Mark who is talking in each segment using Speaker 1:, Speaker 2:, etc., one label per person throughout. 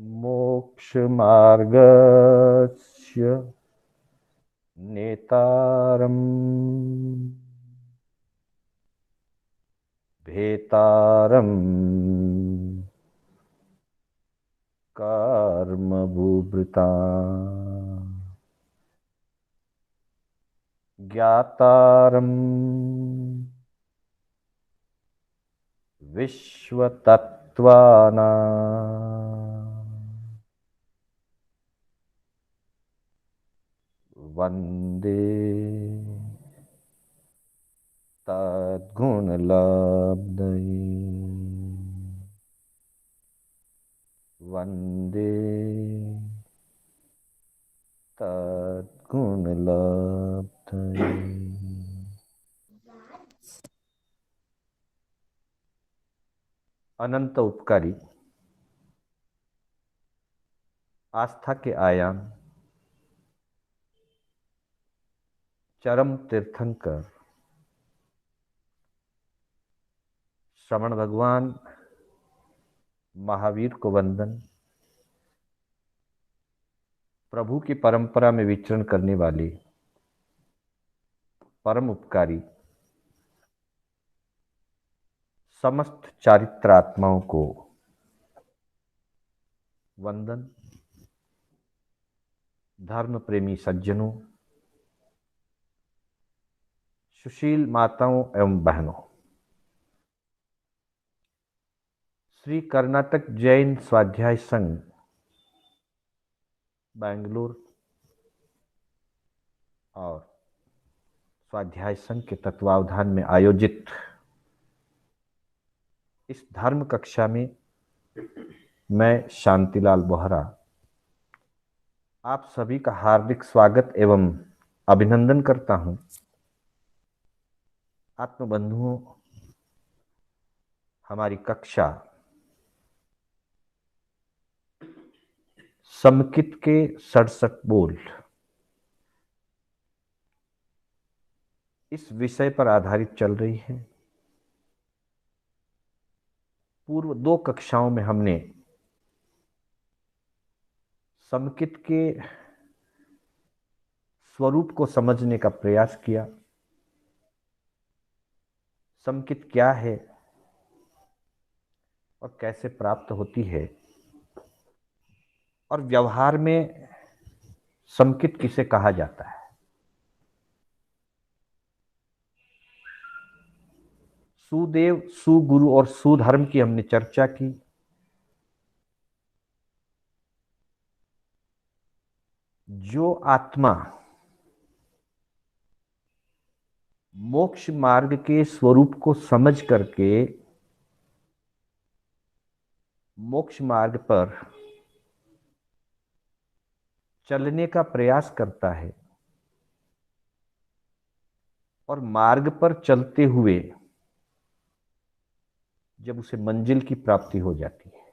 Speaker 1: मोक्षमार्गस्य नेतारम् भेतारम् कर्मभूभृता ज्ञातारम् विश्वतत्त्वानाम् वन्दे तद्गुणलब्धये वन्दे तद्गुणलब्धये। अनंत उपकारी आस्था के आयाम चरम तीर्थंकर श्रवण भगवान महावीर को वंदन। प्रभु की परंपरा में विचरण करने वाले परम उपकारी समस्त चारित्रात्माओं को वंदन। धर्म प्रेमी सज्जनों, सुशील माताओं एवं बहनों, श्री कर्नाटक जैन स्वाध्याय संघ बेंगलुरु और स्वाध्याय संघ के तत्वावधान में आयोजित इस धर्म कक्षा में मैं शांतिलाल बोहरा आप सभी का हार्दिक स्वागत एवं अभिनंदन करता हूं। आत्मबंधुओं, हमारी कक्षा समकित के 67 बोल इस विषय पर आधारित चल रही है। पूर्व 2 कक्षाओं में हमने समकित के स्वरूप को समझने का प्रयास किया। समकित क्या है और कैसे प्राप्त होती है और व्यवहार में समकित किसे कहा जाता है। सुदेव, सुगुरु और सुधर्म की हमने चर्चा की। जो आत्मा मोक्ष मार्ग के स्वरूप को समझ करके मोक्ष मार्ग पर चलने का प्रयास करता है और मार्ग पर चलते हुए जब उसे मंजिल की प्राप्ति हो जाती है,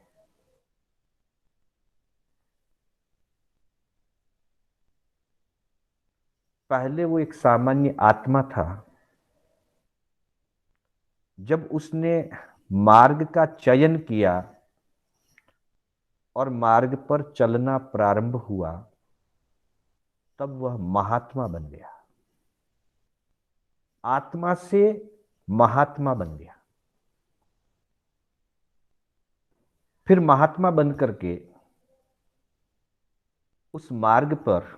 Speaker 1: पहले वो एक सामान्य आत्मा था। जब उसने मार्ग का चयन किया और मार्ग पर चलना प्रारंभ हुआ, तब वह महात्मा बन गया। आत्मा से महात्मा बन गया। फिर महात्मा बन करके उस मार्ग पर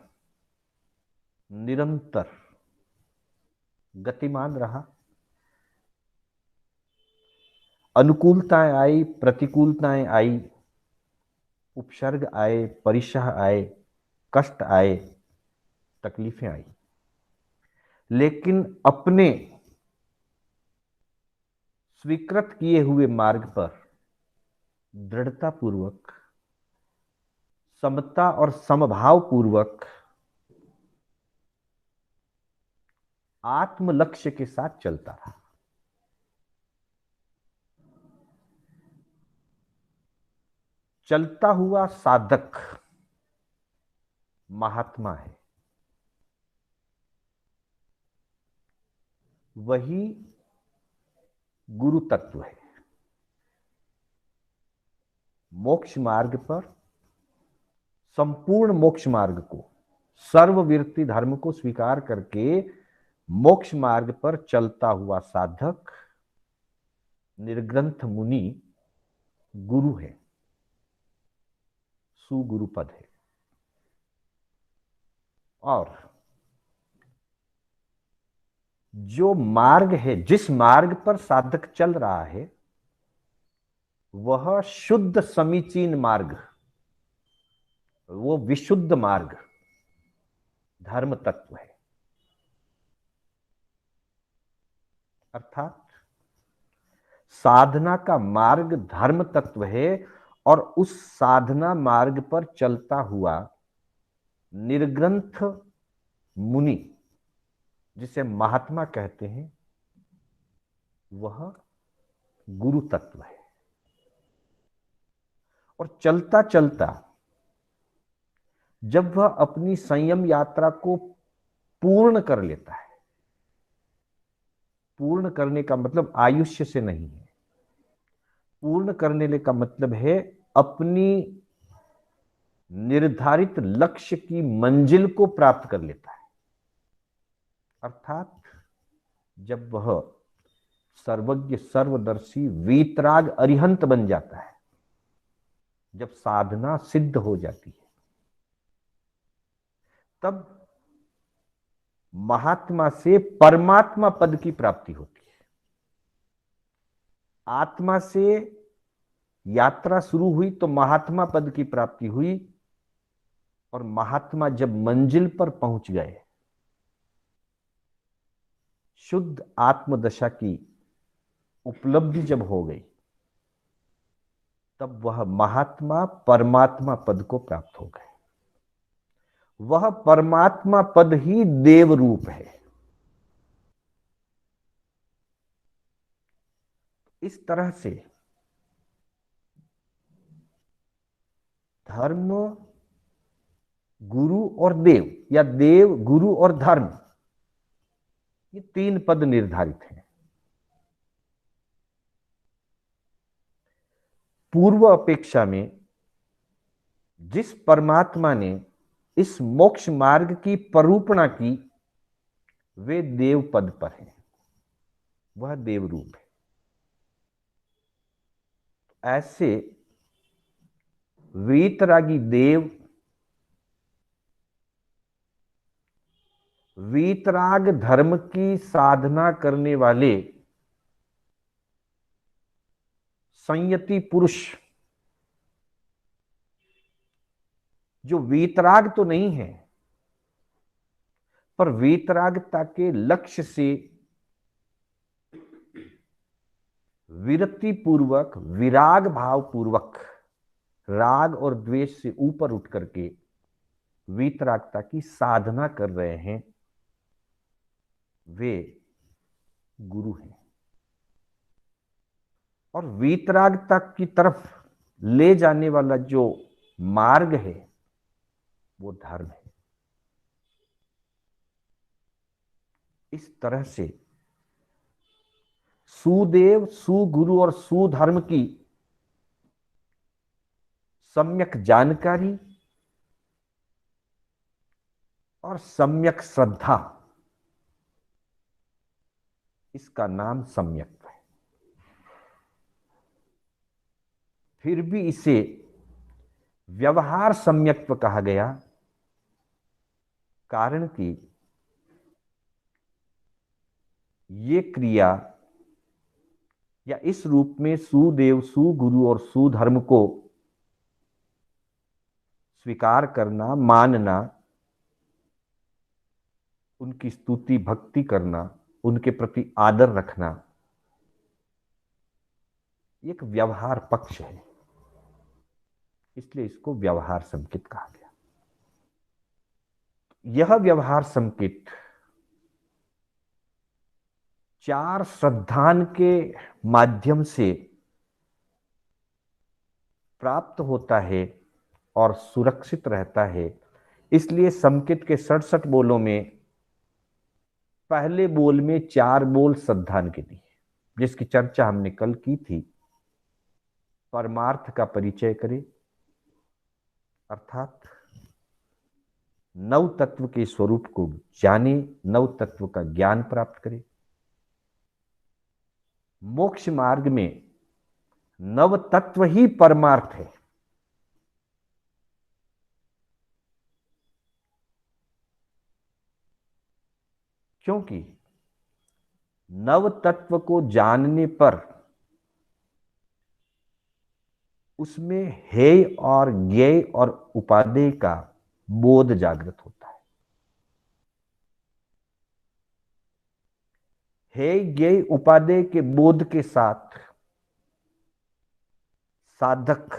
Speaker 1: निरंतर गतिमान रहा। अनुकूलताएं आई, प्रतिकूलताएं आई, उपसर्ग आए, परिशह आए, कष्ट आए, तकलीफें आई, लेकिन अपने स्वीकृत किए हुए मार्ग पर दृढ़ता पूर्वक, समता और समभाव पूर्वक आत्म लक्ष्य के साथ चलता रहा। चलता हुआ साधक महात्मा है। वही गुरु तत्व है। मोक्ष मार्ग पर संपूर्ण मोक्ष मार्ग को, सर्वविरति धर्म को स्वीकार करके मोक्ष मार्ग पर चलता हुआ साधक निर्ग्रंथ मुनि गुरु है, सुगुरु पद है। और जो मार्ग है, जिस मार्ग पर साधक चल रहा है, वह शुद्ध समीचीन मार्ग, वो विशुद्ध मार्ग धर्म तत्व है। अर्थात साधना का मार्ग धर्म तत्व है, और उस साधना मार्ग पर चलता हुआ निर्ग्रंथ मुनि, जिसे महात्मा कहते हैं, वह गुरु तत्व है। और चलता चलता जब वह अपनी संयम यात्रा को पूर्ण कर लेता है, पूर्ण करने का मतलब आयुष्य से नहीं है, पूर्ण करने का मतलब है अपनी निर्धारित लक्ष्य की मंजिल को प्राप्त कर लेता है। अर्थात जब वह सर्वज्ञ सर्वदर्शी वीतराग अरिहंत बन जाता है, जब साधना सिद्ध हो जाती है, तब महात्मा से परमात्मा पद की प्राप्ति होती है। आत्मा से यात्रा शुरू हुई तो महात्मा पद की प्राप्ति हुई, और महात्मा जब मंजिल पर पहुंच गए, शुद्ध आत्मदशा की उपलब्धि जब हो गई, तब वह महात्मा परमात्मा पद को प्राप्त हो गए। वह परमात्मा पद ही देव रूप है। इस तरह से धर्म, गुरु और देव, या देव, गुरु और धर्म, ये तीन पद निर्धारित हैं। पूर्व अपेक्षा में जिस परमात्मा ने इस मोक्ष मार्ग की परूपणा की, वे देव पद पर हैं, वह देव रूप है। ऐसे वीतरागी देव, वीतराग धर्म की साधना करने वाले संयति पुरुष, जो वीतराग तो नहीं है, पर वीतरागता के लक्ष्य से विरति पूर्वक, विराग भाव पूर्वक, राग और द्वेष से ऊपर उठ करके वीतरागता की साधना कर रहे हैं, वे गुरु हैं। और वीतरागता की तरफ ले जाने वाला जो मार्ग है, वो धर्म है। इस तरह से सुदेव, सुगुरु और सुधर्म की सम्यक जानकारी और सम्यक श्रद्धा, इसका नाम सम्यक्त्व है। फिर भी इसे व्यवहार सम्यक्त्व कहा गया, कारण कि ये क्रिया या इस रूप में सुदेव, सुगुरु और सुधर्म को स्वीकार करना, मानना, उनकी स्तुति भक्ति करना, उनके प्रति आदर रखना, एक व्यवहार पक्ष है, इसलिए इसको व्यवहार संकेत कहा गया। यह व्यवहार संकेत 4 श्रद्धान के माध्यम से प्राप्त होता है और सुरक्षित रहता है। इसलिए संकेत के 67 बोलों में पहले बोल में 4 बोल श्रद्धान के दिए, जिसकी चर्चा हमने कल की थी। परमार्थ का परिचय करे, अर्थात नव तत्व के स्वरूप को जाने, नव तत्व का ज्ञान प्राप्त करे। मोक्ष मार्ग में नव तत्व ही परमार्थ है। क्योंकि नव तत्व को जानने पर उसमें हेय और ज्ञेय और उपादेय का बोध जागृत होता है। हेय ज्ञेय उपादेय के बोध के साथ साधक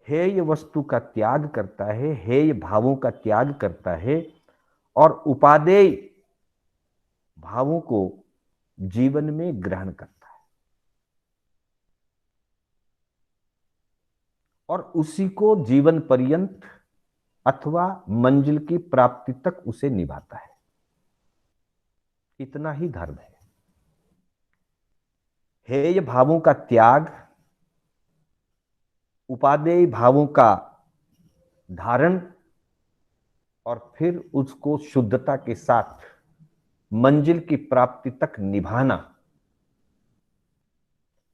Speaker 1: हेय वस्तु का त्याग करता है, हेय भावों का त्याग करता है और उपादेय भावों को जीवन में ग्रहण करता है और उसी को जीवन पर्यंत अथवा मंजिल की प्राप्ति तक उसे निभाता है। इतना ही धर्म है। हेय भावों का त्याग, उपादेय भावों का धारण और फिर उसको शुद्धता के साथ मंजिल की प्राप्ति तक निभाना,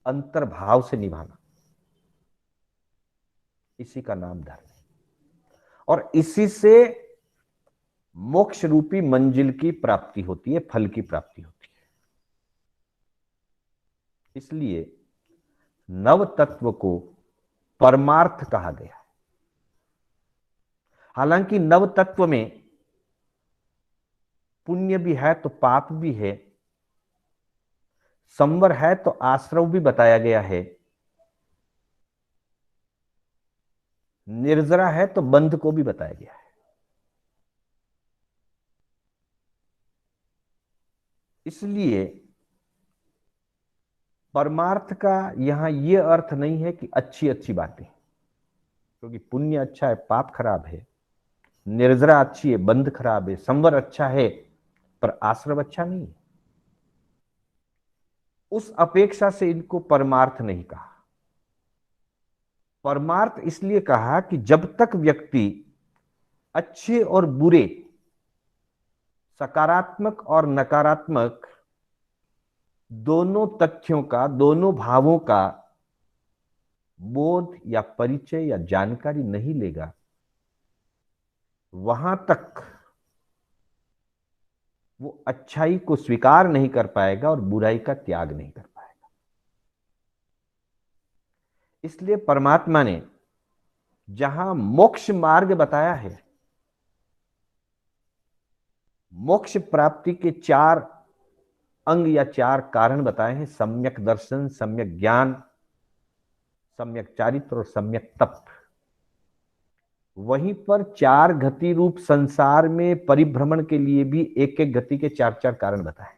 Speaker 1: अंतर्भाव से निभाना, इसी का नाम धर्म है। और इसी से मोक्ष रूपी मंजिल की प्राप्ति होती है, फल की प्राप्ति होती है। इसलिए नव तत्व को परमार्थ कहा गया है। हालांकि नव तत्व में पुण्य भी है तो पाप भी है, संवर है तो आश्रव भी बताया गया है, निर्जरा है तो बंध को भी बताया गया है। इसलिए परमार्थ का यहां यह अर्थ नहीं है कि अच्छी अच्छी बातें, क्योंकि पुण्य अच्छा है पाप खराब है, निर्जरा अच्छी है बंध खराब है, संवर अच्छा है पर आश्रव अच्छा नहीं है। उस अपेक्षा से इनको परमार्थ नहीं कहा। परमार्थ इसलिए कहा कि जब तक व्यक्ति अच्छे और बुरे, सकारात्मक और नकारात्मक दोनों तथ्यों का, दोनों भावों का बोध या परिचय या जानकारी नहीं लेगा, वहां तक वो अच्छाई को स्वीकार नहीं कर पाएगा और बुराई का त्याग नहीं कर पाएगा। इसलिए परमात्मा ने जहां मोक्ष मार्ग बताया है, मोक्ष प्राप्ति के 4 अंग या 4 कारण बताए हैं, सम्यक दर्शन, सम्यक ज्ञान, सम्यक चारित्र और सम्यक तप। वहीं पर 4 गति रूप संसार में परिभ्रमण के लिए भी एक एक गति के 4 कारण बताए।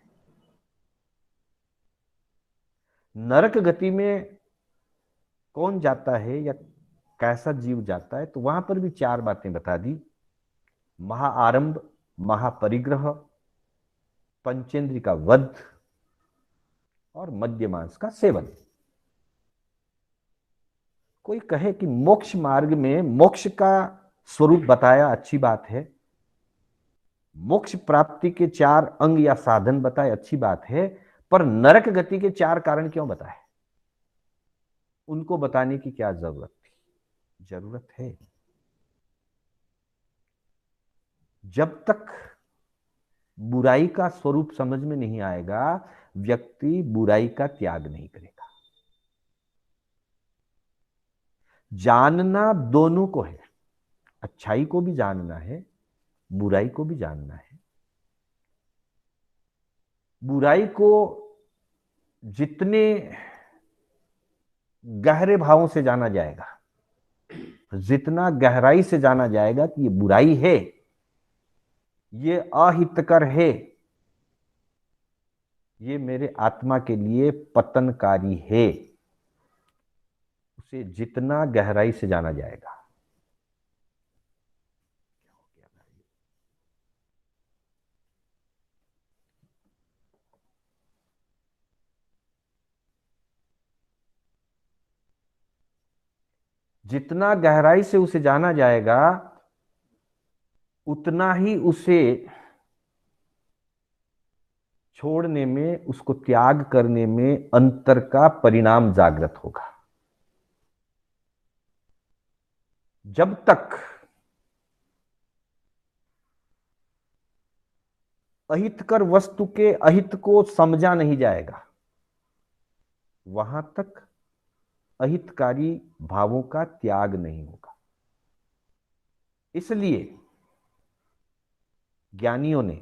Speaker 1: नरक गति में कौन जाता है या कैसा जीव जाता है, तो वहां पर भी 4 बातें बता दी। महाआरंभ, महापरिग्रह, पंचेंद्रिय का वध और मद्य मांस का सेवन। कोई कहे कि मोक्ष मार्ग में मोक्ष का स्वरूप बताया, अच्छी बात है। मोक्ष प्राप्ति के 4 अंग या साधन बताए, अच्छी बात है, पर नरक गति के 4 कारण क्यों बताए? उनको बताने की क्या जरूरत थी? जरूरत है। जब तक बुराई का स्वरूप समझ में नहीं आएगा, व्यक्ति बुराई का त्याग नहीं करेगा। जानना दोनों को है, अच्छाई को भी जानना है, बुराई को भी जानना है। बुराई को जितने गहरे भावों से जाना जाएगा, जितना गहराई से जाना जाएगा कि ये बुराई है, ये अहितकर है, ये मेरे आत्मा के लिए पतनकारी है, उसे जितना गहराई से जाना जाएगा, जितना गहराई से उसे जाना जाएगा उतना ही उसे छोड़ने में, उसको त्याग करने में अंतर का परिणाम जागृत होगा। जब तक अहितकर वस्तु के अहित को समझा नहीं जाएगा, वहां तक अहितकारी भावों का त्याग नहीं होगा। इसलिए ज्ञानियों ने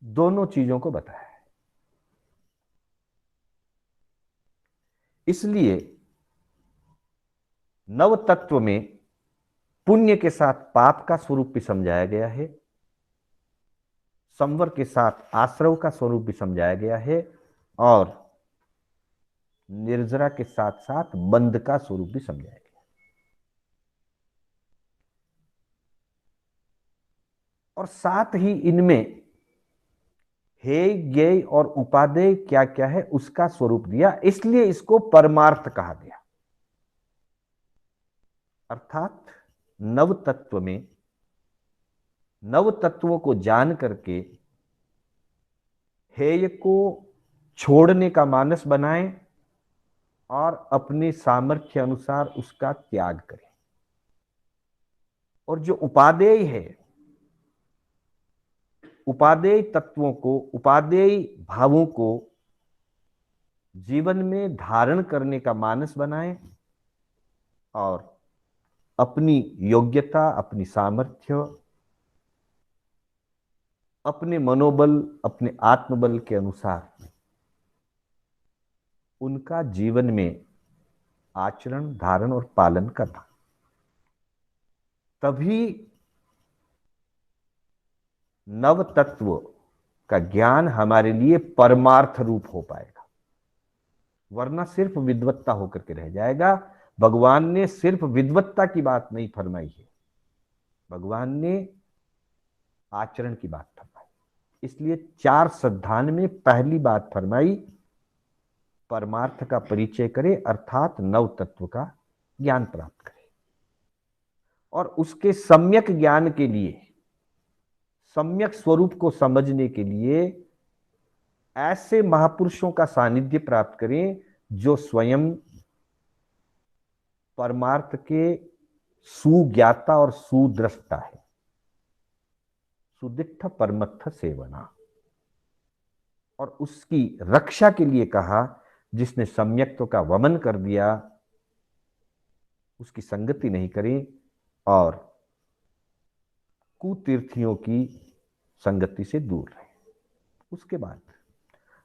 Speaker 1: दोनों चीजों को बताया है। इसलिए नव तत्व में पुण्य के साथ पाप का स्वरूप भी समझाया गया है, संवर के साथ आश्रव का स्वरूप भी समझाया गया है, और निर्जरा के साथ साथ बंध का स्वरूप भी समझाया गया। और साथ ही इनमें हेय ज्ञेय और उपादेय क्या क्या है उसका स्वरूप दिया, इसलिए इसको परमार्थ कहा गया। अर्थात नव तत्व में नव तत्वों को जान करके हेय को छोड़ने का मानस बनाएं और अपने सामर्थ्य अनुसार उसका त्याग करें। और जो उपादेय है, उपादेय तत्वों को, उपादेय भावों को जीवन में धारण करने का मानस बनाएं और अपनी योग्यता, अपनी सामर्थ्य, अपने मनोबल, अपने आत्मबल के अनुसार उनका जीवन में आचरण, धारण और पालन करना। तभी नव तत्व का ज्ञान हमारे लिए परमार्थ रूप हो पाएगा, वरना सिर्फ विद्वत्ता होकर के रह जाएगा। भगवान ने सिर्फ विद्वत्ता की बात नहीं फरमाई है, भगवान ने आचरण की बात फरमाई। इसलिए चार सिद्धांत में पहली बात फरमाई, परमार्थ का परिचय करे, अर्थात नव तत्व का ज्ञान प्राप्त करे। और उसके सम्यक ज्ञान के लिए, सम्यक स्वरूप को समझने के लिए ऐसे महापुरुषों का सानिध्य प्राप्त करें जो स्वयं परमार्थ के सुज्ञाता और सुदृष्टा है। सुदिट्ठ परमत्थ सेवना। और उसकी रक्षा के लिए कहा, जिसने सम्यक्त्व का वमन कर दिया उसकी संगति नहीं करें और कुतीर्थियों की संगति से दूर रहे। उसके बाद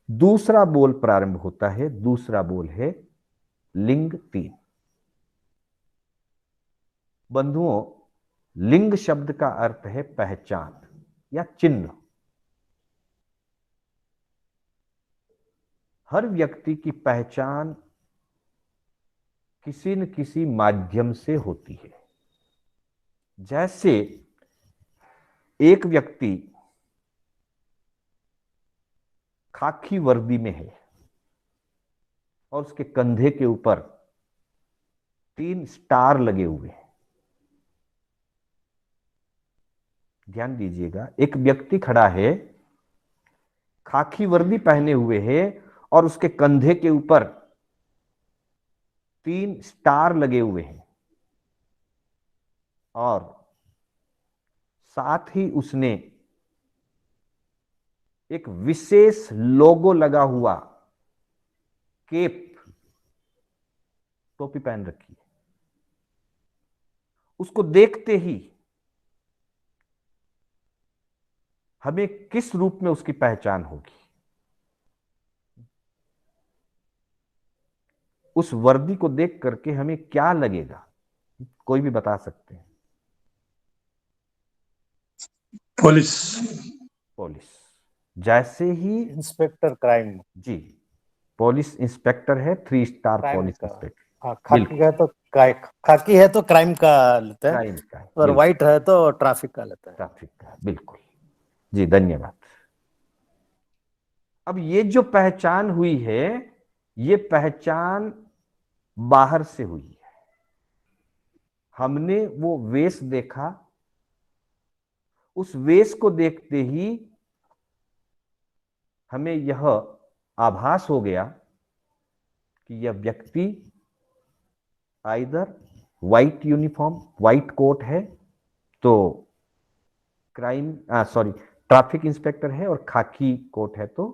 Speaker 1: दूसरा बोल प्रारंभ होता है। दूसरा बोल है लिंग 3। बंधुओं, लिंग शब्द का अर्थ है पहचान या चिन्ह। हर व्यक्ति की पहचान किसी न किसी माध्यम से होती है। जैसे एक व्यक्ति खाकी वर्दी में है और उसके कंधे के ऊपर 3 स्टार लगे हुए हैं। ध्यान दीजिएगा, एक व्यक्ति खड़ा है, खाकी वर्दी पहने हुए है और उसके कंधे के ऊपर 3 स्टार लगे हुए हैं, और साथ ही उसने एक विशेष लोगो लगा हुआ केप, टोपी पहन रखी है। उसको देखते ही हमें किस रूप में उसकी पहचान होगी? उस वर्दी को देख करके हमें क्या लगेगा? कोई भी बता सकते हैं?
Speaker 2: पुलिस।
Speaker 1: पुलिस। जैसे ही
Speaker 3: इंस्पेक्टर क्राइम।
Speaker 1: जी, पुलिस इंस्पेक्टर है, 3 स्टार पुलिस इंस्पेक्टर।
Speaker 3: हाँ, खाकी है तो खाकी है तो क्राइम का लेते हैं,
Speaker 1: क्राइम का,
Speaker 3: और व्हाइट है तो ट्रैफिक का लेते हैं।
Speaker 1: ट्रैफिक का, बिल्कुल जी, धन्यवाद। अब ये जो पहचान हुई है, ये पहचान बाहर से हुई है। हमने वो वेश देखा, उस वेश को देखते ही हमें यह आभास हो गया कि यह व्यक्ति either white uniform, white coat है तो ट्रैफिक इंस्पेक्टर है, और खाकी कोट है तो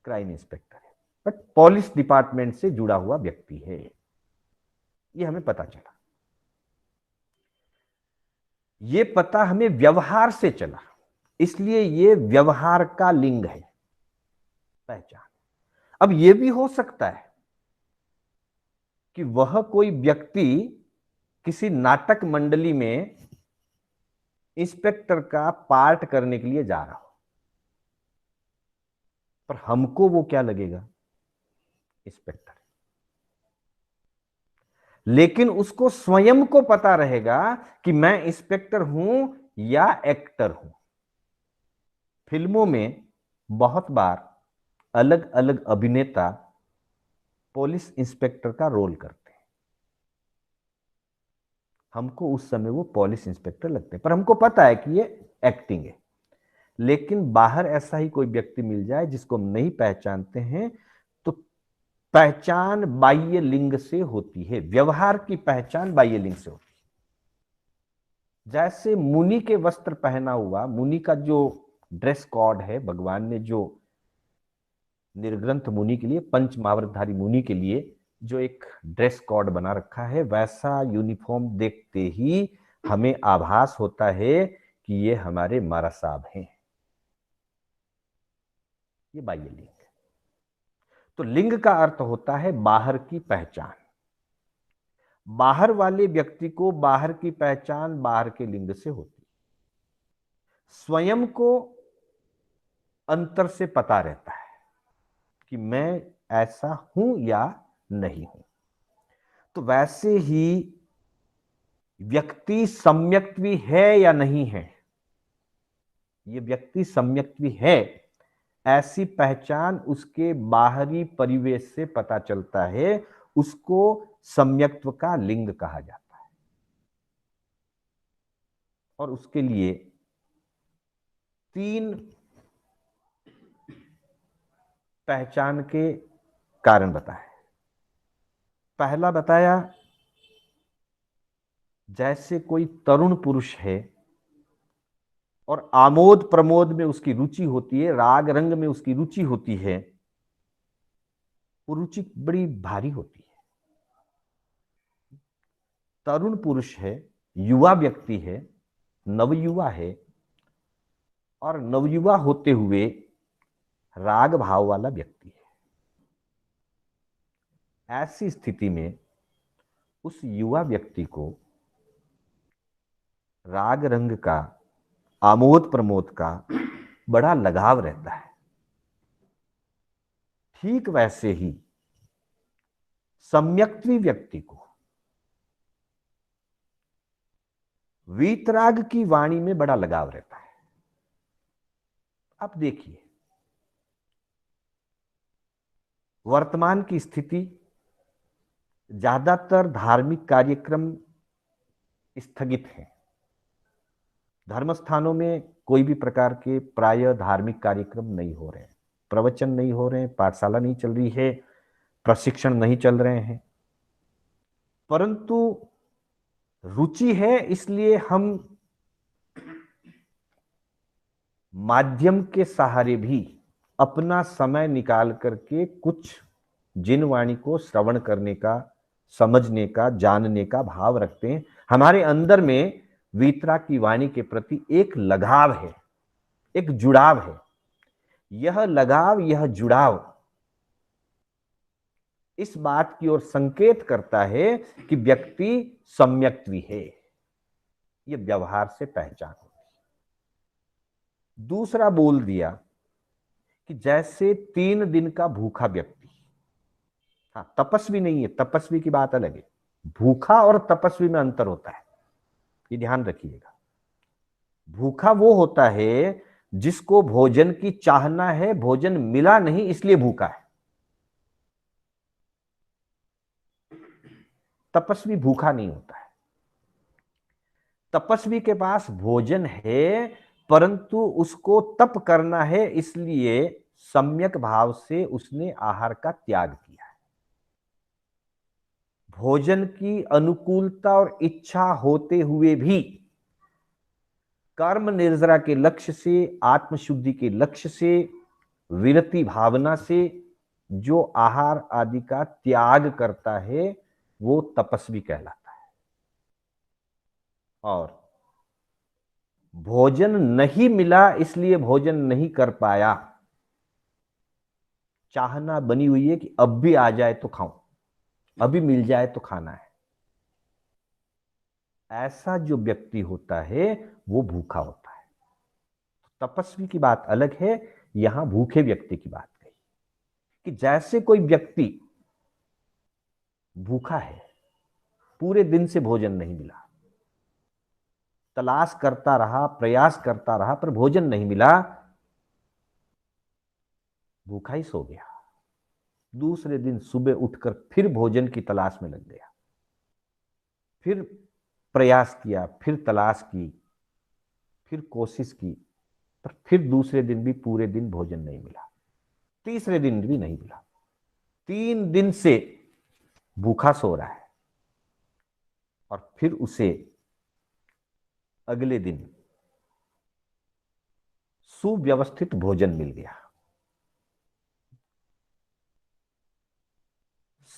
Speaker 1: क्राइम इंस्पेक्टर है, बट पुलिस डिपार्टमेंट से जुड़ा हुआ व्यक्ति है, ये हमें पता चला। ये पता हमें व्यवहार से चला, इसलिए ये व्यवहार का लिंग है, पहचान। अब यह भी हो सकता है कि वह कोई व्यक्ति किसी नाटक मंडली में इंस्पेक्टर का पार्ट करने के लिए जा रहा हो, पर हमको वो क्या लगेगा, इंस्पेक्टर। लेकिन उसको स्वयं को पता रहेगा कि मैं इंस्पेक्टर हूं या एक्टर हूं। फिल्मों में बहुत बार अलग अलग अभिनेता पुलिस इंस्पेक्टर का रोल करते हैं, हमको उस समय वो पुलिस इंस्पेक्टर लगते हैं, पर हमको पता है कि ये एक्टिंग है। लेकिन बाहर ऐसा ही कोई व्यक्ति मिल जाए जिसको हम नहीं पहचानते हैं, तो पहचान बाह्य लिंग से होती है, व्यवहार की पहचान बाह्य लिंग से होती है। जैसे मुनि के वस्त्र पहना हुआ, मुनि का जो ड्रेस कोड है, भगवान ने जो निर्ग्रंथ मुनि के लिए, पंच महावरतधारी मुनि के लिए जो एक ड्रेस कोड बना रखा है, वैसा यूनिफॉर्म देखते ही हमें आभास होता है कि ये हमारे मारा साहब हैं। ये बाह्य लिंग है। तो लिंग का अर्थ होता है बाहर की पहचान। बाहर वाले व्यक्ति को बाहर की पहचान बाहर के लिंग से होती है। स्वयं को अंतर से पता रहता है कि मैं ऐसा हूं या नहीं हूं। तो वैसे ही व्यक्ति सम्यक्त्वी है या नहीं है, ये व्यक्ति सम्यक्त्वी है, ऐसी पहचान उसके बाहरी परिवेश से पता चलता है, उसको सम्यक्त्व का लिंग कहा जाता है। और उसके लिए 3 पहचान के कारण बताए। पहला बताया, जैसे कोई तरुण पुरुष है और आमोद प्रमोद में उसकी रुचि होती है, राग रंग में उसकी रुचि होती है, वो रुचि बड़ी भारी होती है। तरुण पुरुष है, युवा व्यक्ति है, नवयुवा है, और नवयुवा होते हुए राग भाव वाला व्यक्ति है। ऐसी स्थिति में उस युवा व्यक्ति को राग रंग का, आमोद प्रमोद का बड़ा लगाव रहता है। ठीक वैसे ही सम्यक्त्वी व्यक्ति को वीतराग की वाणी में बड़ा लगाव रहता है। अब देखिए, वर्तमान की स्थिति, ज्यादातर धार्मिक कार्यक्रम स्थगित हैं। धर्म स्थानों में कोई भी प्रकार के प्राय धार्मिक कार्यक्रम नहीं हो रहे हैं, प्रवचन नहीं हो रहे हैं, पाठशाला नहीं चल रही है, प्रशिक्षण नहीं चल रहे हैं। परंतु रुचि है, इसलिए हम माध्यम के सहारे भी अपना समय निकाल करके कुछ जिन वाणी को श्रवण करने का, समझने का, जानने का भाव रखते हैं। हमारे अंदर में वीतरा की वाणी के प्रति एक लगाव है, एक जुड़ाव है। यह लगाव, यह जुड़ाव इस बात की ओर संकेत करता है कि व्यक्ति सम्यक्त्वी है। यह व्यवहार से पहचान होती है। दूसरा बोल दिया कि जैसे 3 दिन का भूखा व्यक्ति, हाँ तपस्वी नहीं है, तपस्वी की बात अलग है, भूखा और तपस्वी में अंतर होता है, ये ध्यान रखिएगा। भूखा वो होता है जिसको भोजन की चाहना है, भोजन मिला नहीं इसलिए भूखा है। तपस्वी भूखा नहीं होता है। तपस्वी के पास भोजन है, परंतु उसको तप करना है, इसलिए सम्यक भाव से उसने आहार का त्याग किया है। भोजन की अनुकूलता और इच्छा होते हुए भी कर्म निर्जरा के लक्ष्य से, आत्मशुद्धि के लक्ष्य से, विरति भावना से जो आहार आदि का त्याग करता है वो तपस्वी कहलाता है। और भोजन नहीं मिला इसलिए भोजन नहीं कर पाया, चाहना बनी हुई है कि अब भी आ जाए तो खाऊं, अभी मिल जाए तो खाना है, ऐसा जो व्यक्ति होता है वो भूखा होता है। तपस्वी की बात अलग है, यहां भूखे व्यक्ति की बात कही कि जैसे कोई व्यक्ति भूखा है, पूरे दिन से भोजन नहीं मिला, तलाश करता रहा, प्रयास करता रहा, पर भोजन नहीं मिला, भूखा ही सो गया। दूसरे दिन सुबह उठकर फिर भोजन की तलाश में लग गया, फिर प्रयास किया, फिर तलाश की, फिर कोशिश की, पर फिर दूसरे दिन भी पूरे दिन भोजन नहीं मिला, तीसरे दिन भी नहीं मिला, 3 दिन से भूखा सो रहा है। और फिर उसे अगले दिन सुव्यवस्थित भोजन मिल गया,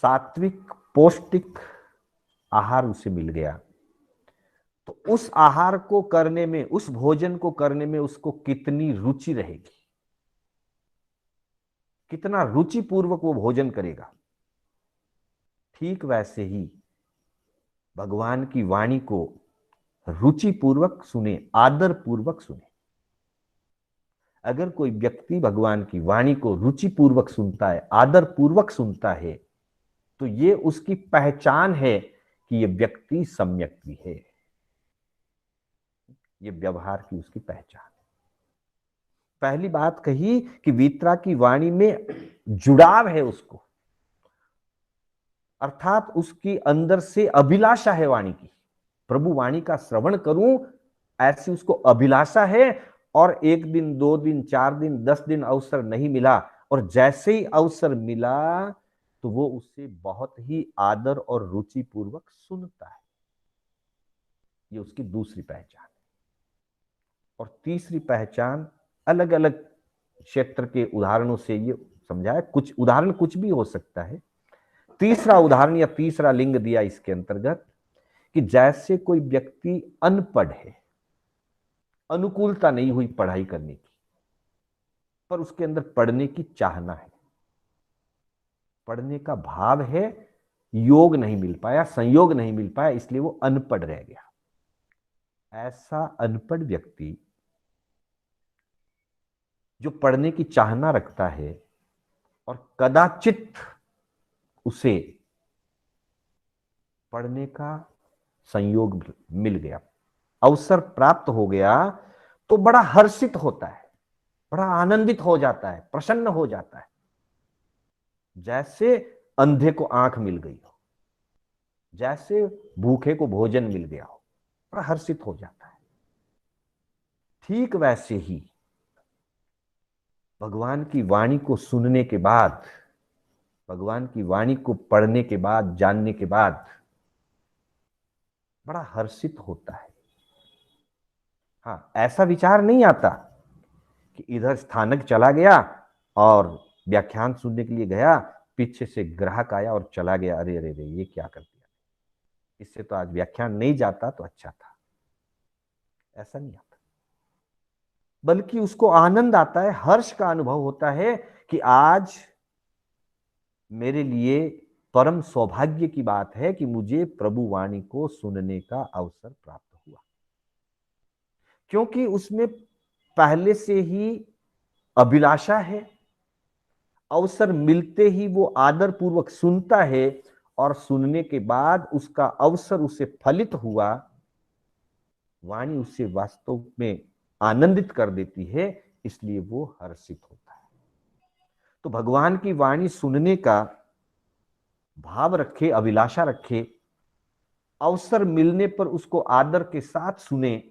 Speaker 1: सात्विक पौष्टिक आहार उसे मिल गया। तो उस आहार को करने में, उस भोजन को करने में उसको कितनी रुचि रहेगी, कितना रुचि पूर्वक वो भोजन करेगा। ठीक वैसे ही भगवान की वाणी को रुचि पूर्वक सुने, आदर पूर्वक सुने। अगर कोई व्यक्ति भगवान की वाणी को रुचि पूर्वक सुनता है, आदर पूर्वक सुनता है, तो ये उसकी पहचान है कि ये व्यक्ति सम्यक भी है, ये व्यवहार की उसकी पहचान है। पहली बात कही कि वीतरा की वाणी में जुड़ाव है उसको, अर्थात उसकी अंदर से अभिलाषा है वाणी की, प्रभु वाणी का श्रवण करूं, ऐसी उसको अभिलाषा है। और 1 दिन 2 दिन 4 दिन 10 दिन अवसर नहीं मिला, और जैसे ही अवसर मिला तो वो उससे बहुत ही आदर और रुचि पूर्वक सुनता है। ये उसकी दूसरी पहचान है। और तीसरी पहचान अलग अलग क्षेत्र के उदाहरणों से ये समझाया, कुछ उदाहरण कुछ भी हो सकता है। तीसरा उदाहरण या तीसरा लिंग दिया इसके अंतर्गत कि जैसे कोई व्यक्ति अनपढ़ है, अनुकूलता नहीं हुई पढ़ाई करने की, पर उसके अंदर पढ़ने की चाहना है, पढ़ने का भाव है, योग नहीं मिल पाया, संयोग नहीं मिल पाया, इसलिए वो अनपढ़ रह गया। ऐसा अनपढ़ व्यक्ति जो पढ़ने की चाहना रखता है और कदाचित उसे पढ़ने का संयोग मिल गया, अवसर प्राप्त हो गया, तो बड़ा हर्षित होता है, बड़ा आनंदित हो जाता है, प्रसन्न हो जाता है, जैसे अंधे को आंख मिल गई हो, जैसे भूखे को भोजन मिल गया हो, बड़ा हर्षित हो जाता है। ठीक वैसे ही भगवान की वाणी को सुनने के बाद, भगवान की वाणी को पढ़ने के बाद, जानने के बाद बड़ा हर्षित होता है। हाँ, ऐसा विचार नहीं आता कि इधर स्थानक चला गया और व्याख्यान सुनने के लिए गया, पीछे से ग्राहक आया और चला गया, अरे अरे अरे ये क्या कर दिया, इससे तो आज व्याख्यान नहीं जाता तो अच्छा था। ऐसा नहीं आता, बल्कि उसको आनंद आता है, हर्ष का अनुभव होता है कि आज मेरे लिए परम सौभाग्य की बात है कि मुझे प्रभु वाणी को सुनने का अवसर प्राप्त हुआ, क्योंकि उसमें पहले से ही अभिलाषा है, अवसर मिलते ही वो आदर पूर्वक सुनता है, और सुनने के बाद उसका अवसर उसे फलित हुआ, वाणी उसे वास्तव में आनंदित कर देती है, इसलिए वो हर्षित होता है। तो भगवान की वाणी सुनने का भाव रखे, अभिलाषा रखे, अवसर मिलने पर उसको आदर के साथ सुने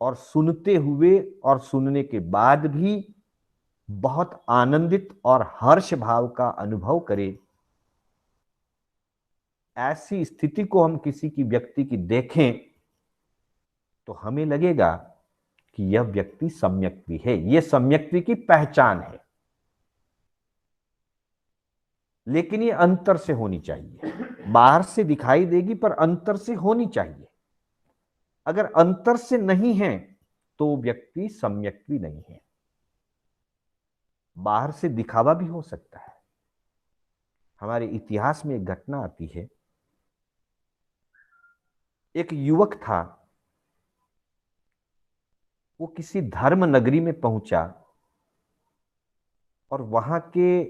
Speaker 1: और सुनते हुए और सुनने के बाद भी बहुत आनंदित और हर्ष भाव का अनुभव करें। ऐसी स्थिति को हम किसी की व्यक्ति की देखें तो हमें लगेगा कि यह व्यक्ति सम्यक्ति है, यह सम्यक्ति की पहचान है। लेकिन ये अंतर से होनी चाहिए, बाहर से दिखाई देगी पर अंतर से होनी चाहिए। अगर अंतर से नहीं है तो व्यक्ति सम्यक्ति नहीं है। बाहर से दिखावा भी हो सकता है। हमारे इतिहास में एक घटना आती है, एक युवक था, वो किसी धर्म नगरी में पहुंचा और वहां के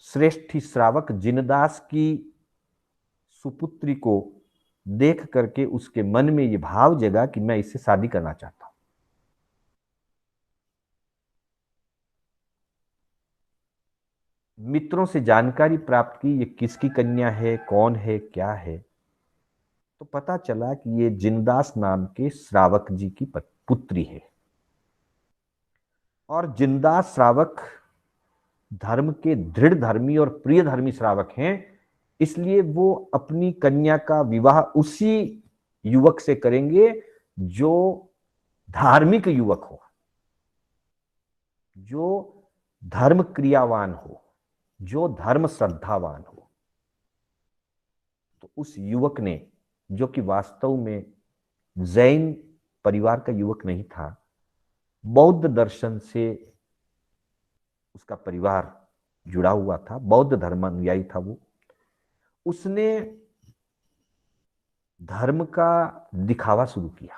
Speaker 1: श्रेष्ठ श्रावक जिनदास की सुपुत्री को देख करके उसके मन में यह भाव जगा कि मैं इससे शादी करना चाहता हूं। मित्रों से जानकारी प्राप्त की, ये किसकी कन्या है, कौन है, क्या है। तो पता चला कि ये जिनदास नाम के श्रावक जी की पुत्री है। और जिनदास श्रावक धर्म के दृढ़ धर्मी और प्रिय धर्मी श्रावक हैं, इसलिए वो अपनी कन्या का विवाह उसी युवक से करेंगे जो धार्मिक युवक हो, जो धर्म क्रियावान हो, जो धर्म श्रद्धावान हो। तो उस युवक ने, जो कि वास्तव में जैन परिवार का युवक नहीं था, बौद्ध दर्शन से उसका परिवार जुड़ा हुआ था, बौद्ध धर्मानुयायी था वो, उसने धर्म का दिखावा शुरू किया।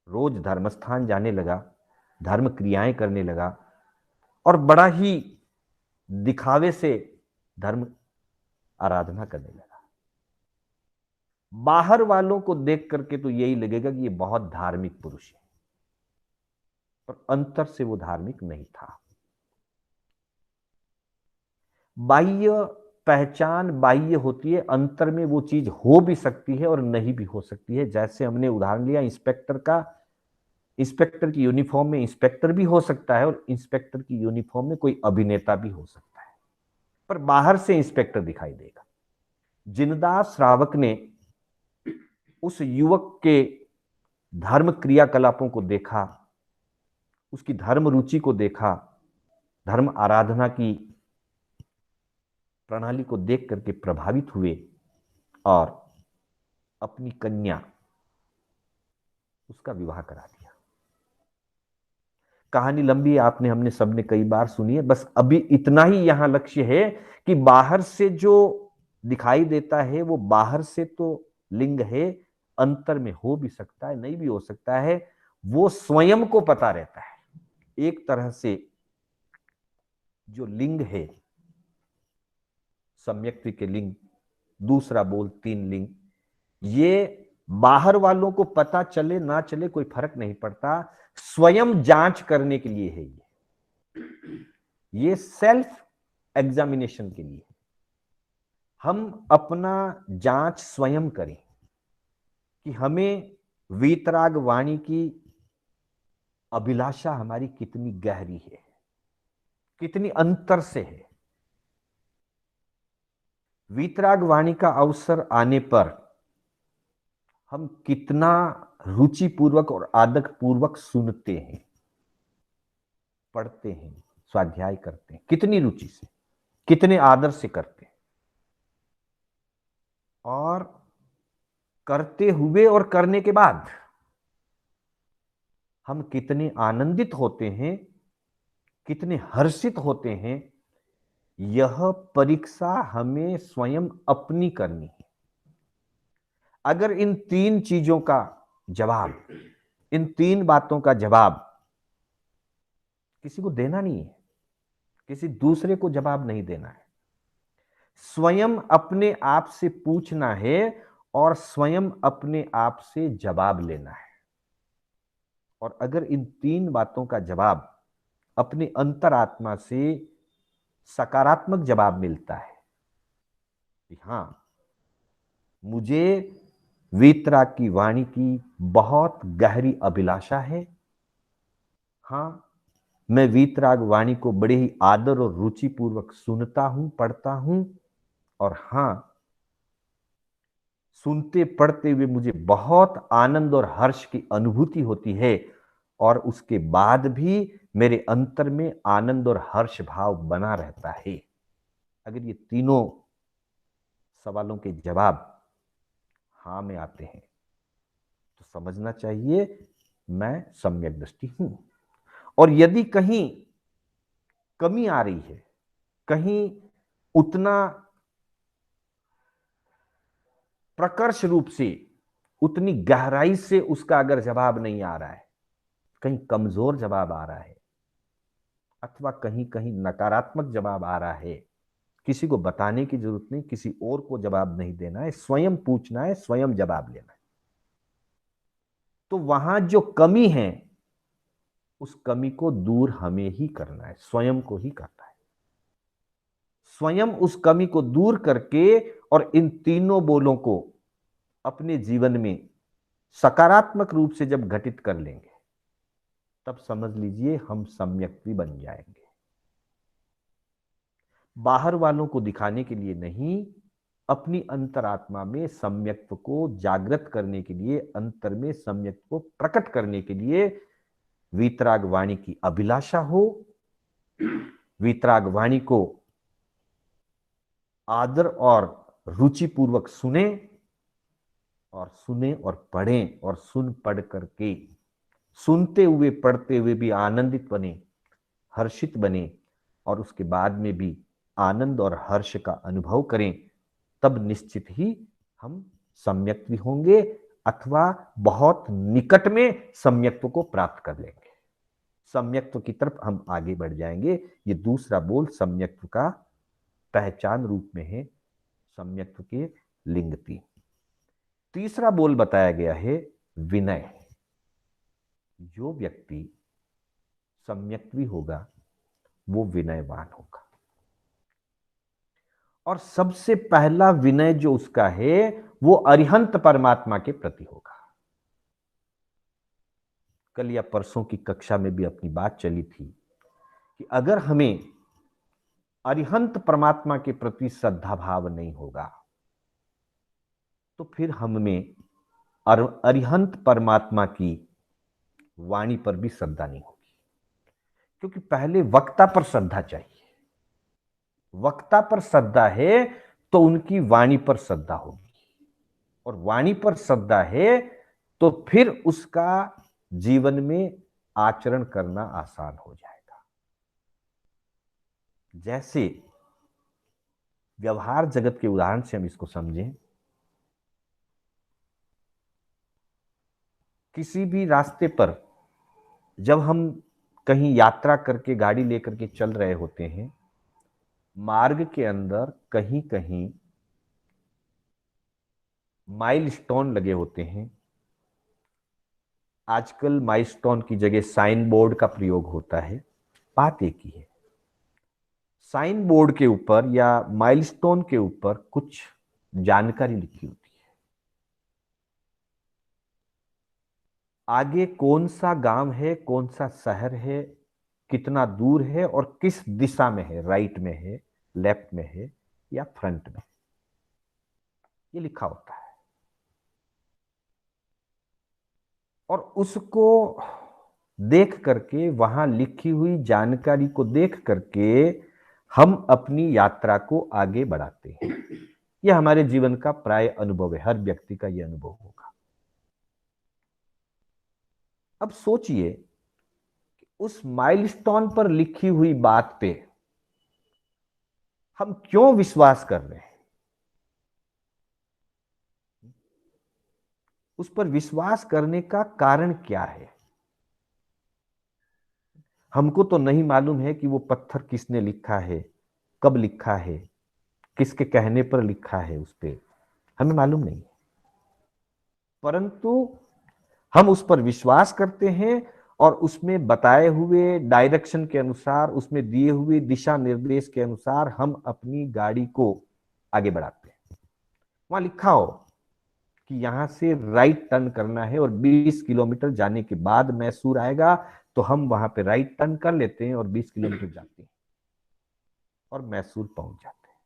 Speaker 1: रोज धर्मस्थान जाने लगा, धर्म क्रियाएं करने लगा और बड़ा ही दिखावे से धर्म आराधना करने लगा। बाहर वालों को देख करके तो यही लगेगा कि ये बहुत धार्मिक पुरुष है, पर अंतर से वो धार्मिक नहीं था। बाह्य पहचान बाह्य होती है, अंतर में वो चीज हो भी सकती है और नहीं भी हो सकती है। जैसे हमने उदाहरण लिया इंस्पेक्टर का, इंस्पेक्टर की यूनिफॉर्म में इंस्पेक्टर भी हो सकता है और इंस्पेक्टर की यूनिफॉर्म में कोई अभिनेता भी हो सकता है, पर बाहर से इंस्पेक्टर दिखाई देगा। जिनदास श्रावक ने उस युवक के धर्म क्रियाकलापों को देखा, उसकी धर्म रुचि को देखा, धर्म आराधना की प्रणाली को देख करके प्रभावित हुए और अपनी कन्या उसका विवाह करा दिया। कहानी लंबी है, आपने हमने सबने कई बार सुनी है, बस अभी इतना ही यहां लक्ष्य है कि बाहर से जो दिखाई देता है वो बाहर से तो लिंग है, अंतर में हो भी सकता है, नहीं भी हो सकता है, वो स्वयं को पता रहता है। एक तरह से जो लिंग है, सम्यक्ति के लिंग, दूसरा बोल, तीन लिंग, ये बाहर वालों को पता चले ना चले कोई फर्क नहीं पड़ता, स्वयं जांच करने के लिए है। ये सेल्फ एग्जामिनेशन के लिए हम अपना जांच स्वयं करें कि हमें वीतराग वाणी की अभिलाषा हमारी कितनी गहरी है, कितनी अंतर से है। वीतराग वाणी का अवसर आने पर हम कितना रुचिपूर्वक और आदर पूर्वक सुनते हैं, पढ़ते हैं, स्वाध्याय करते हैं, कितनी रुचि से, कितने आदर से करते हैं, और करते हुए और करने के बाद हम कितने आनंदित होते हैं, कितने हर्षित होते हैं। यह परीक्षा हमें स्वयं अपनी करनी है। अगर इन तीन चीजों का जवाब, इन तीन बातों का जवाब किसी को देना नहीं है, किसी दूसरे को जवाब नहीं देना है, स्वयं अपने आप से पूछना है और स्वयं अपने आप से जवाब लेना है। और अगर इन तीन बातों का जवाब अपने अंतरात्मा से सकारात्मक जवाब मिलता है कि हाँ, मुझे वीतराग की वाणी की बहुत गहरी अभिलाषा है। हाँ, मैं वीतराग वाणी को बड़े ही आदर और रुचि पूर्वक सुनता हूं, पढ़ता हूं। और हाँ, सुनते पढ़ते हुए मुझे बहुत आनंद और हर्ष की अनुभूति होती है, और उसके बाद भी मेरे अंतर में आनंद और हर्ष भाव बना रहता है। अगर ये तीनों सवालों के जवाब हाँ में आते हैं तो समझना चाहिए मैं सम्यक दृष्टि हूं। और यदि कहीं कमी आ रही है, कहीं उतना प्रकर्ष रूप से, उतनी गहराई से उसका अगर जवाब नहीं आ रहा है, कहीं कमजोर जवाब आ रहा है, अथवा कहीं कहीं नकारात्मक जवाब आ रहा है, किसी को बताने की जरूरत नहीं, किसी और को जवाब नहीं देना है, स्वयं पूछना है, स्वयं जवाब लेना है। तो वहां जो कमी है, उस कमी को दूर हमें ही करना है, स्वयं को ही करना है। स्वयं उस कमी को दूर करके और इन तीनों बोलों को अपने जीवन में सकारात्मक रूप से जब घटित कर लेंगे, तब समझ लीजिए हम सम्यक्ति बन जाएंगे। बाहर वालों को दिखाने के लिए नहीं, अपनी अंतरात्मा में सम्यक्त्व को जागृत करने के लिए, अंतर में सम्यक्त्व को प्रकट करने के लिए वीतराग वाणी की अभिलाषा हो, वीतराग वाणी को आदर और रुचि पूर्वक सुने, और पढ़ें, और सुन पढ़ करके, सुनते हुए पढ़ते हुए भी आनंदित बने, हर्षित बने, और उसके बाद में भी आनंद और हर्ष का अनुभव करें। तब निश्चित ही हम सम्यक भी होंगे, अथवा बहुत निकट में सम्यक्त्व को प्राप्त कर लेंगे। सम्यक्त्व की तरफ हम आगे बढ़ जाएंगे। ये दूसरा बोल सम्यक्त्व का पहचान रूप में है, सम्यक्त्व के लिंग 3। तीसरा बोल बताया गया है विनय। जो व्यक्ति सम्यक्त्वी होगा वो विनयवान होगा, और सबसे पहला विनय जो उसका है वो अरिहंत परमात्मा के प्रति होगा। कल या परसों की कक्षा में भी अपनी बात चली थी कि अगर हमें अरिहंत परमात्मा के प्रति श्रद्धा भाव नहीं होगा, तो फिर हम में अरिहंत परमात्मा की वाणी पर भी श्रद्धा नहीं होगी। क्योंकि पहले वक्ता पर श्रद्धा चाहिए। वक्ता पर श्रद्धा है तो उनकी वाणी पर श्रद्धा होगी, और वाणी पर श्रद्धा है तो फिर उसका जीवन में आचरण करना आसान हो जाएगा। जैसे व्यवहार जगत के उदाहरण से हम इसको समझें, किसी भी रास्ते पर जब हम कहीं यात्रा करके गाड़ी लेकर के चल रहे होते हैं, मार्ग के अंदर कहीं कहीं माइलस्टोन लगे होते हैं। आजकल माइलस्टोन की जगह साइन बोर्ड का प्रयोग होता है। बात एक ही है, साइन बोर्ड के ऊपर या माइलस्टोन के ऊपर कुछ जानकारी लिखी होती है। आगे कौन सा गांव है, कौन सा शहर है, कितना दूर है, और किस दिशा में है, राइट में है, लेफ्ट में है, या फ्रंट में, ये लिखा होता है। और उसको देख करके, वहां लिखी हुई जानकारी को देख करके हम अपनी यात्रा को आगे बढ़ाते हैं। यह हमारे जीवन का प्राय अनुभव है, हर व्यक्ति का यह अनुभव होगा। अब सोचिए, उस माइलस्टोन पर लिखी हुई बात पे हम क्यों विश्वास कर रहे हैं? उस पर विश्वास करने का कारण क्या है? हमको तो नहीं मालूम है कि वो पत्थर किसने लिखा है, कब लिखा है, किसके कहने पर लिखा है, उस पे हमें मालूम नहीं है। परंतु हम उस पर विश्वास करते हैं, और उसमें बताए हुए डायरेक्शन के अनुसार, उसमें दिए हुए दिशा निर्देश के अनुसार हम अपनी गाड़ी को आगे बढ़ाते हैं। वहां लिखा हो कि यहां से राइट टर्न करना है और 20 किलोमीटर जाने के बाद मैसूर आएगा, तो हम वहां पे राइट टर्न कर लेते हैं और 20 किलोमीटर जाते हैं और मैसूर पहुंच जाते हैं।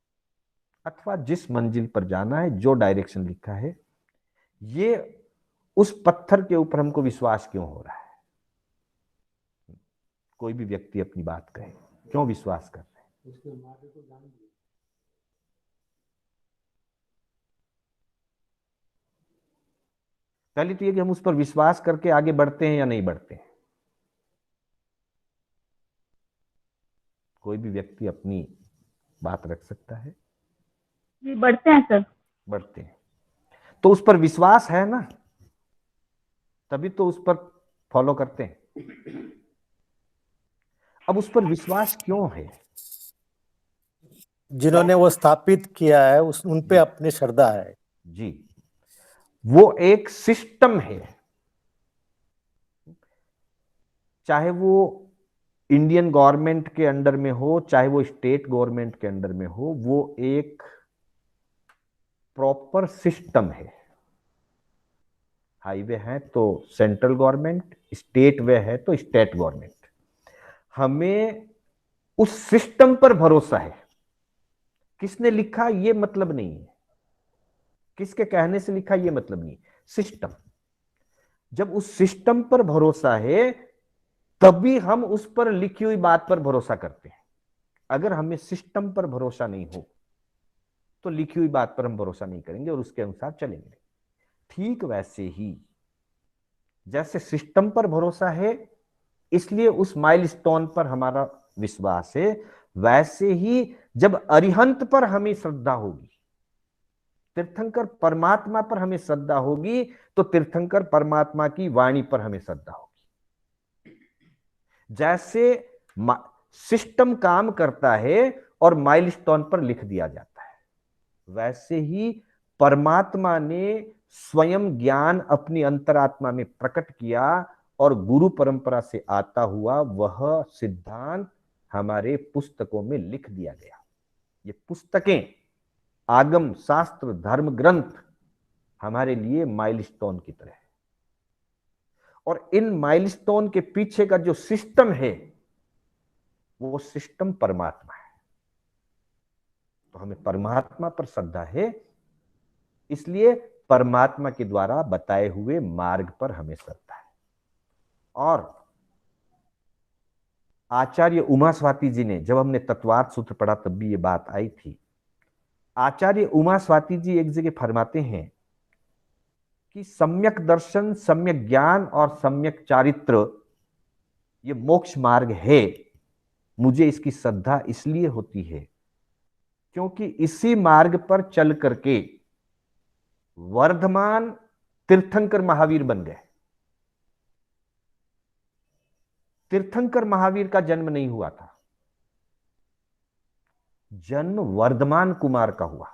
Speaker 1: अथवा जिस मंजिल पर जाना है, जो डायरेक्शन लिखा है, ये उस पत्थर के ऊपर हमको विश्वास क्यों हो रहा है? कोई भी व्यक्ति अपनी बात कहे, क्यों विश्वास कर रहे हैं? पहले तो ये कि हम उस पर विश्वास करके आगे बढ़ते हैं या नहीं बढ़ते हैं। कोई भी व्यक्ति अपनी बात रख सकता है।
Speaker 2: जी बढ़ते हैं सर।
Speaker 1: बढ़ते हैं तो उस पर विश्वास है ना, तभी तो उस पर फॉलो करते हैं। अब उस पर विश्वास क्यों है?
Speaker 3: जिन्होंने वो स्थापित किया है उस उन पे अपनी श्रद्धा है
Speaker 1: जी, वो एक सिस्टम है। चाहे वो इंडियन गवर्नमेंट के अंडर में हो, चाहे वो स्टेट गवर्नमेंट के अंडर में हो, वो एक प्रॉपर सिस्टम है। हाईवे है तो सेंट्रल गवर्नमेंट, स्टेट वे है तो स्टेट गवर्नमेंट। हमें उस सिस्टम पर भरोसा है। किसने लिखा ये मतलब नहीं है, किसके कहने से लिखा ये मतलब नहीं, सिस्टम। जब उस सिस्टम पर भरोसा है तभी हम उस पर लिखी हुई बात पर भरोसा करते हैं। अगर हमें सिस्टम पर भरोसा नहीं हो तो लिखी हुई बात पर हम भरोसा नहीं करेंगे और उसके अनुसार चलेंगे। ठीक वैसे ही जैसे सिस्टम पर भरोसा है इसलिए उस माइलस्टोन पर हमारा विश्वास है, वैसे ही जब अरिहंत पर हमें श्रद्धा होगी, तीर्थंकर परमात्मा पर हमें श्रद्धा होगी, तो तीर्थंकर परमात्मा की वाणी पर हमें श्रद्धा होगी। जैसे सिस्टम काम करता है और माइलस्टोन पर लिख दिया जाता है, वैसे ही परमात्मा ने स्वयं ज्ञान अपनी अंतरात्मा में प्रकट किया और गुरु परंपरा से आता हुआ वह सिद्धांत हमारे पुस्तकों में लिख दिया गया। ये पुस्तकें, आगम शास्त्र, धर्म ग्रंथ हमारे लिए माइलस्टोन की तरह है और इन माइलस्टोन के पीछे का जो सिस्टम है वो सिस्टम परमात्मा है। तो हमें परमात्मा पर श्रद्धा है, इसलिए परमात्मा के द्वारा बताए हुए मार्ग पर हमें श्रद्धा है। और आचार्य उमा स्वाति जी ने, जब हमने तत्वार्थ सूत्र पढ़ा तब भी ये बात आई थी, आचार्य उमा स्वाति जी एक जगह फरमाते हैं कि सम्यक दर्शन, सम्यक ज्ञान और सम्यक चारित्र ये मोक्ष मार्ग है। मुझे इसकी श्रद्धा इसलिए होती है क्योंकि इसी मार्ग पर चल करके वर्धमान तीर्थंकर महावीर बन गए। तीर्थंकर महावीर का जन्म नहीं हुआ था, जन्म वर्धमान कुमार का हुआ।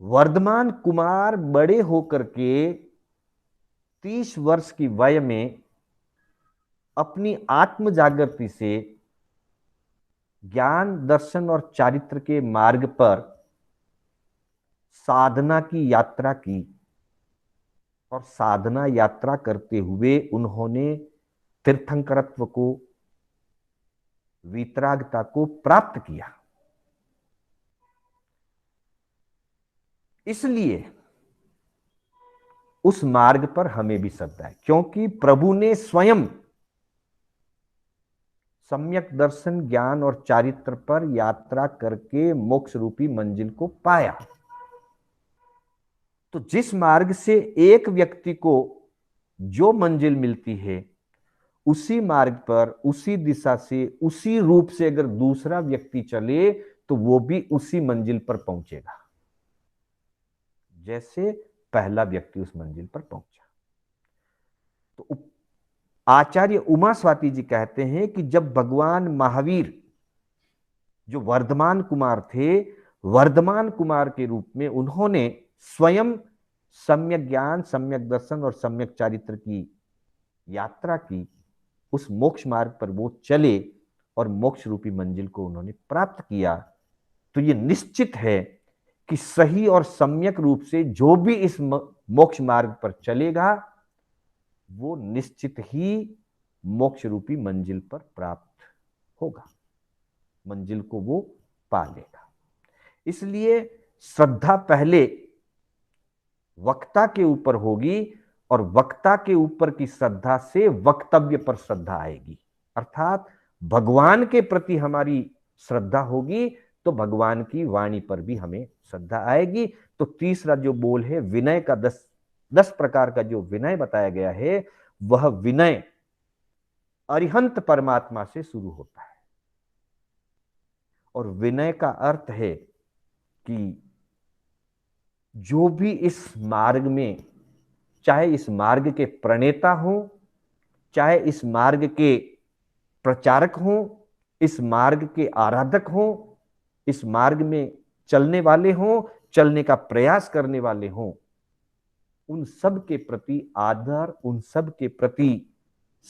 Speaker 1: वर्धमान कुमार बड़े होकर के 30 वर्ष की वय में अपनी आत्म जागृति से ज्ञान, दर्शन और चारित्र के मार्ग पर साधना की यात्रा की और साधना यात्रा करते हुए उन्होंने तीर्थंकरत्व को, वितरागता को प्राप्त किया। इसलिए उस मार्ग पर हमें भी श्रद्धा है, क्योंकि प्रभु ने स्वयं सम्यक दर्शन, ज्ञान और चारित्र पर यात्रा करके मोक्ष रूपी मंजिल को पाया। तो जिस मार्ग से एक व्यक्ति को जो मंजिल मिलती है, उसी मार्ग पर, उसी दिशा से, उसी रूप से अगर दूसरा व्यक्ति चले तो वो भी उसी मंजिल पर पहुंचेगा जैसे पहला व्यक्ति उस मंजिल पर पहुंचा। तो आचार्य उमा स्वाति जी कहते हैं कि जब भगवान महावीर जो वर्धमान कुमार थे, वर्धमान कुमार के रूप में उन्होंने स्वयं सम्यक ज्ञान, सम्यक दर्शन और सम्यक चारित्र की यात्रा की, उस मोक्ष मार्ग पर वो चले और मोक्ष रूपी मंजिल को उन्होंने प्राप्त किया, तो ये निश्चित है कि सही और सम्यक रूप से जो भी इस मोक्ष मार्ग पर चलेगा वो निश्चित ही मोक्ष रूपी मंजिल पर प्राप्त होगा, मंजिल को वो पा लेगा। इसलिए श्रद्धा पहले वक्ता के ऊपर होगी और वक्ता के ऊपर की श्रद्धा से वक्तव्य पर श्रद्धा आएगी, अर्थात भगवान के प्रति हमारी श्रद्धा होगी तो भगवान की वाणी पर भी हमें श्रद्धा आएगी। तो तीसरा जो बोल है विनय का 10 प्रकार का जो विनय बताया गया है, वह विनय अरिहंत परमात्मा से शुरू होता है। और विनय का अर्थ है कि जो भी इस मार्ग में, चाहे इस मार्ग के प्रणेता हो, चाहे इस मार्ग के प्रचारक हो, इस मार्ग के आराधक हो, इस मार्ग में चलने वाले हो, चलने का प्रयास करने वाले हो, उन सब के प्रति आदर, उन सब के प्रति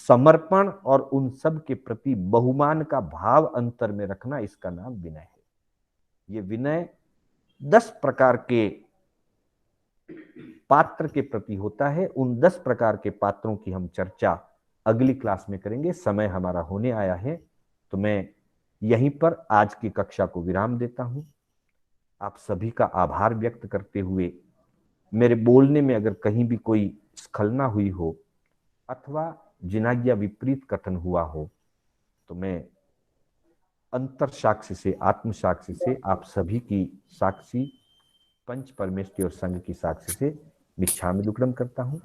Speaker 1: समर्पण और उन सब के प्रति बहुमान का भाव अंतर में रखना, इसका नाम विनय है। ये विनय 10 प्रकार के पात्र के प्रति होता है। उन 10 प्रकार के पात्रों की हम चर्चा अगली क्लास में करेंगे। समय हमारा होने आया है, तो मैं यहीं पर आज की कक्षा को विराम देता हूं। आप सभी का आभार व्यक्त करते हुए, मेरे बोलने में अगर कहीं भी कोई स्खलना हुई हो अथवा जिनाज्ञा विपरीत कथन हुआ हो, तो मैं अंतर साक्षी से, आत्म साक्षी से, आप सभी की साक्षी, पंच परमेष्टि और संघ की साक्षी से मिच्छामि दुक्कडम करता हूं।